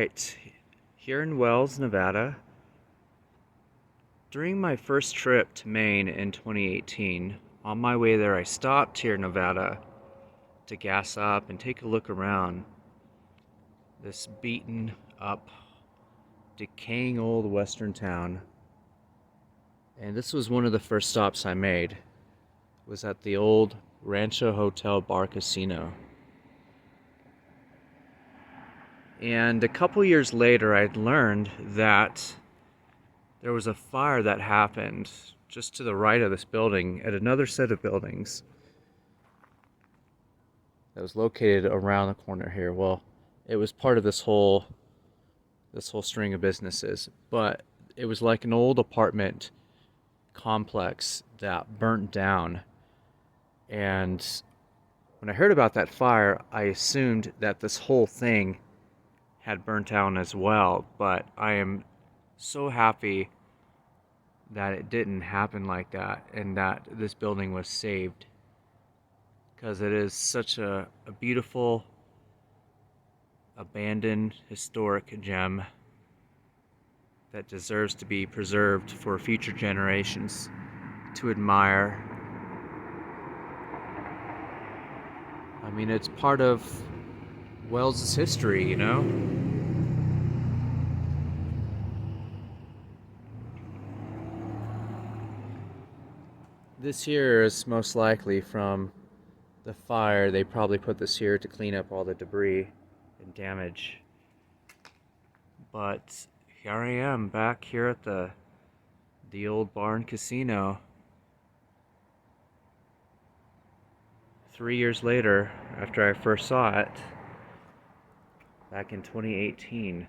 right, here in Wells, Nevada. During my first trip to Maine in 2018, on my way there I stopped here in Nevada to gas up and take a look around this beaten up, decaying old western town. And this was one of the first stops I made. It was at the old Rancho Hotel Bar Casino. And a couple years later, I'd learned that there was a fire that happened just to the right of this building at another set of buildings that was located around the corner here. Well, it was part of this whole string of businesses, but it was like an old apartment complex that burnt down. And when I heard about that fire, I assumed that this whole thing had burnt down as well, but I am so happy that it didn't happen like that and that this building was saved, because it is such a beautiful abandoned historic gem that deserves to be preserved for future generations to admire. I mean, it's part of Wells's history, you know? This here is most likely from the fire. They probably put this here to clean up all the debris and damage. But here I am back here at the old barn casino 3 years later after I first saw it back in 2018.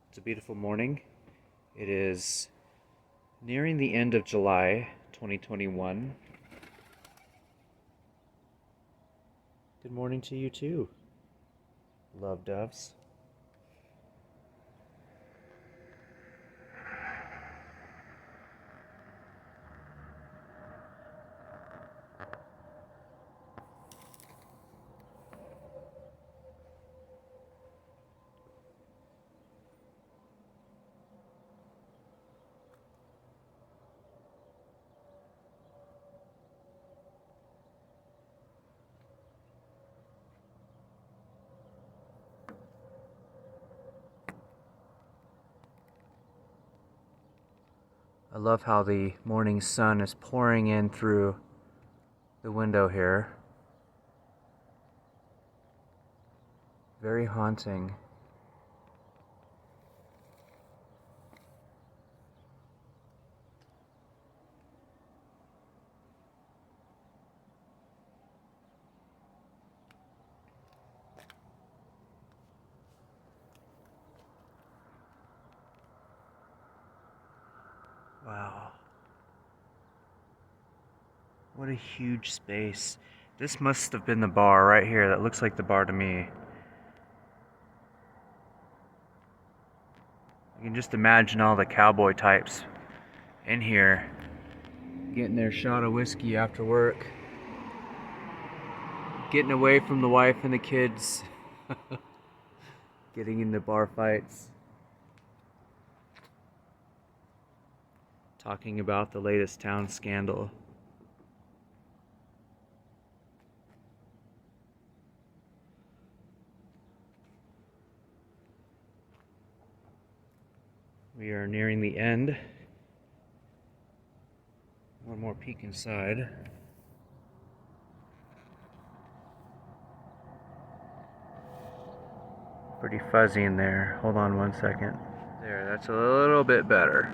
It's a beautiful morning. It is nearing the end of July 2021. Good morning to you too, love doves. I love how the morning sun is pouring in through the window here. Very haunting. Wow. What a huge space. This must have been the bar right here. That looks like the bar to me. I can just imagine all the cowboy types in here getting their shot of whiskey after work, getting away from the wife and the kids, getting into bar fights, talking about the latest town scandal. We are nearing the end. One more peek inside. Pretty fuzzy in there. Hold on one second. There, that's a little bit better.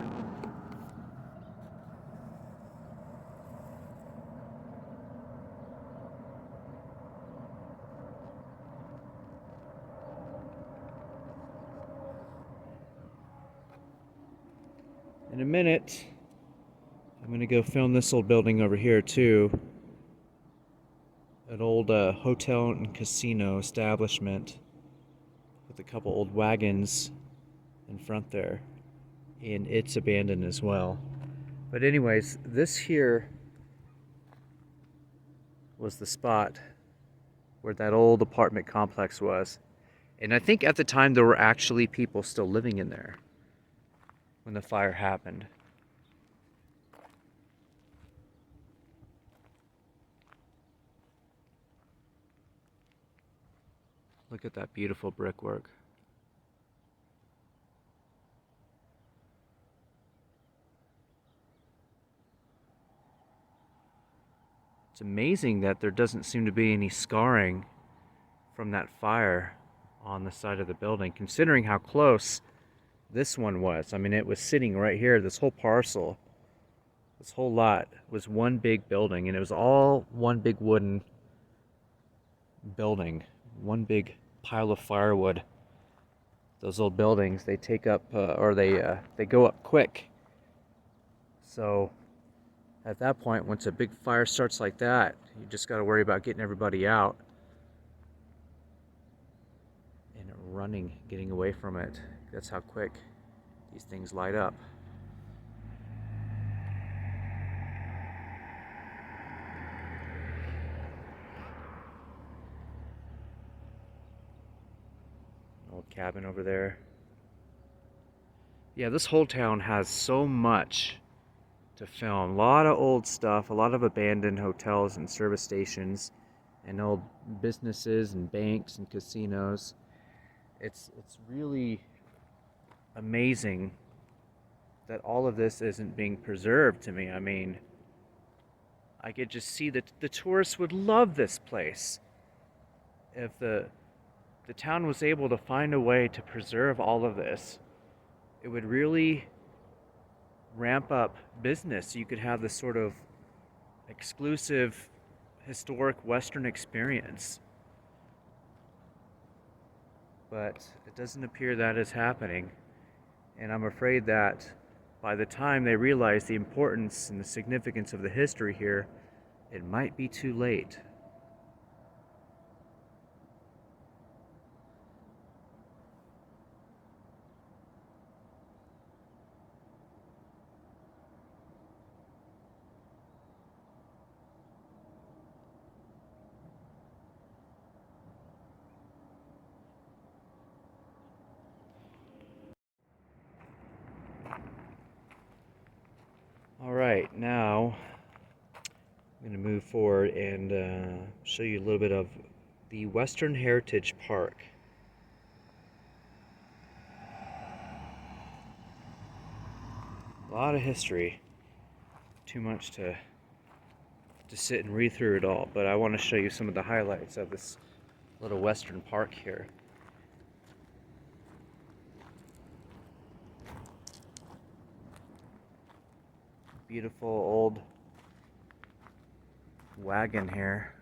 In a minute, I'm gonna go film this old building over here too. An old hotel and casino establishment with a couple old wagons in front there, and it's abandoned as well. But anyways, this here was the spot where that old apartment complex was. And I think at the time there were actually people still living in there when the fire happened. Look at that beautiful brickwork. It's amazing that there doesn't seem to be any scarring from that fire on the side of the building, considering how close this one was. I mean, it was sitting right here. This whole parcel, this whole lot was one big building, and it was all one big wooden building, one big pile of firewood. Those old buildings, they take up, or they go up quick. So at that point, once a big fire starts like that, you just got to worry about getting everybody out and running, getting away from it. That's how quick these things light up. An old cabin over there. Yeah, this whole town has so much to film. A lot of old stuff, a lot of abandoned hotels and service stations, and old businesses and banks and casinos. It's really amazing that all of this isn't being preserved to me. I mean, I could just see that the tourists would love this place if the town was able to find a way to preserve all of this. It would really ramp up business. You could have this sort of exclusive historic Western experience. But it doesn't appear that is happening. And I'm afraid that by the time they realize the importance and the significance of the history here, it might be too late. All right, now I'm going to move forward and show you a little bit of the Western Heritage Park. A lot of history. Too much to sit and read through it all, but I want to show you some of the highlights of this little Western park here. Beautiful old wagon here.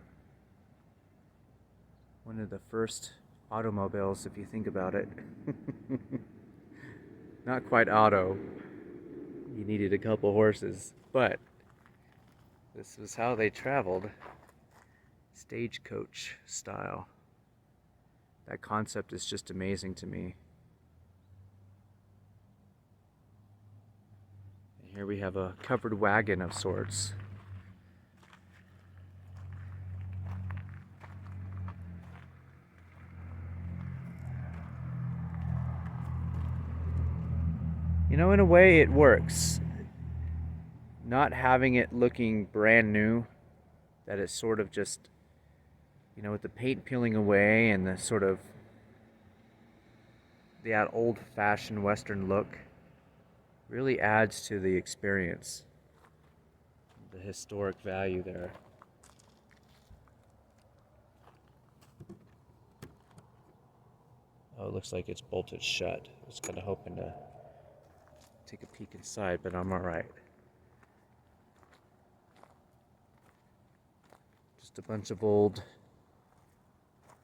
One of the first automobiles, if you think about it. Not quite auto. You needed a couple horses, but this was how they traveled. Stagecoach style. That concept is just amazing to me. And here we have a covered wagon of sorts. You know, in a way it works. Not having it looking brand new, that it's sort of just, you know, with the paint peeling away and the sort of that old-fashioned Western look really adds to the experience, the historic value there. Oh, it looks like it's bolted shut. I was kind of hoping to take a peek inside, but I'm all right. Just a bunch of old,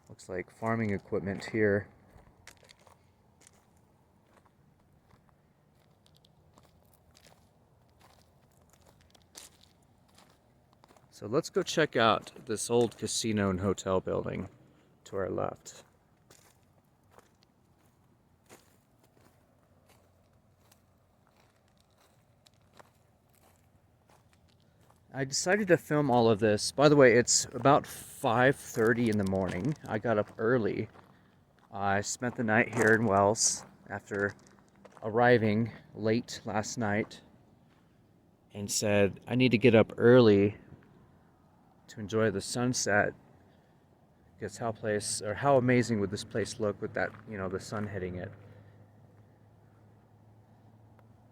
looks like farming equipment here. So let's go check out this old casino and hotel building to our left. I decided to film all of this. By the way, it's about 5:30 in the morning. I got up early. I spent the night here in Wells after arriving late last night and said I need to get up early to enjoy the sunset. Because how amazing would this place look with that, the sun hitting it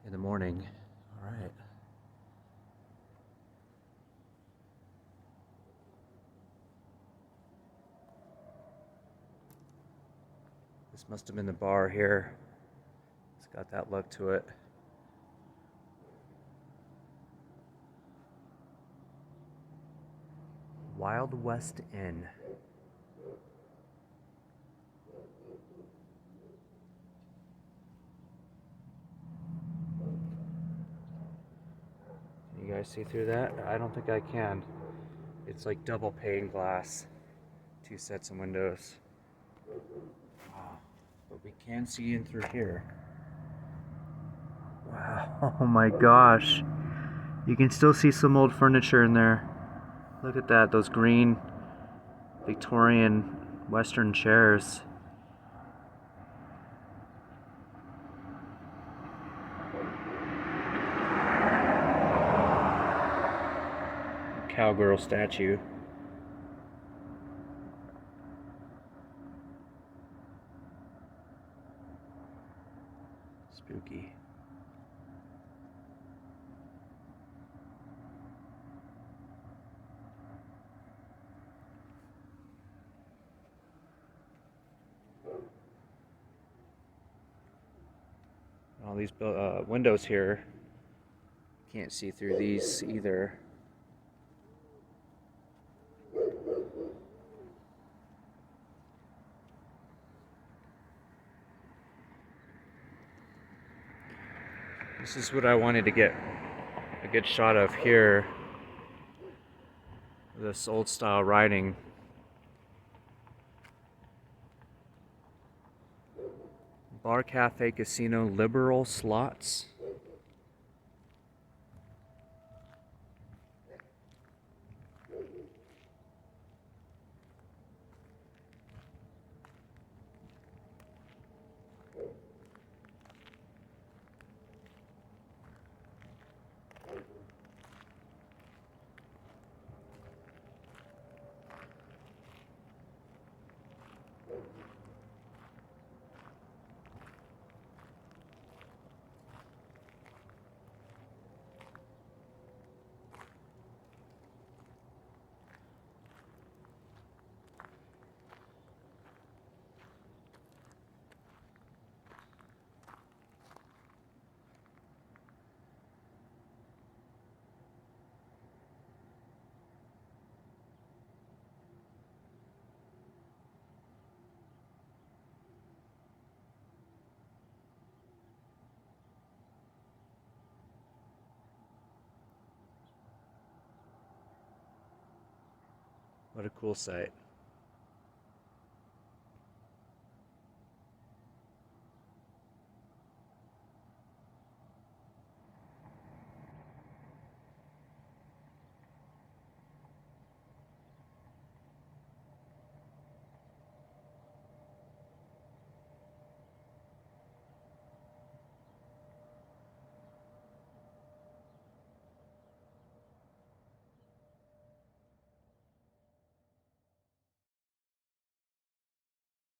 in the morning. All right. This must have been the bar here. It's got that look to it. Wild West Inn. Can you guys see through that? I don't think I can. It's like double pane glass. 2 sets of windows. Wow. But we can see in through here. Wow. Oh my gosh. You can still see some old furniture in there. Look at that. Those green Victorian Western chairs. Cowgirl statue. Spooky. All these windows here, can't see through these either. This is what I wanted to get a good shot of here. This old style writing. Bar, cafe, casino, liberal slots. What a cool sight.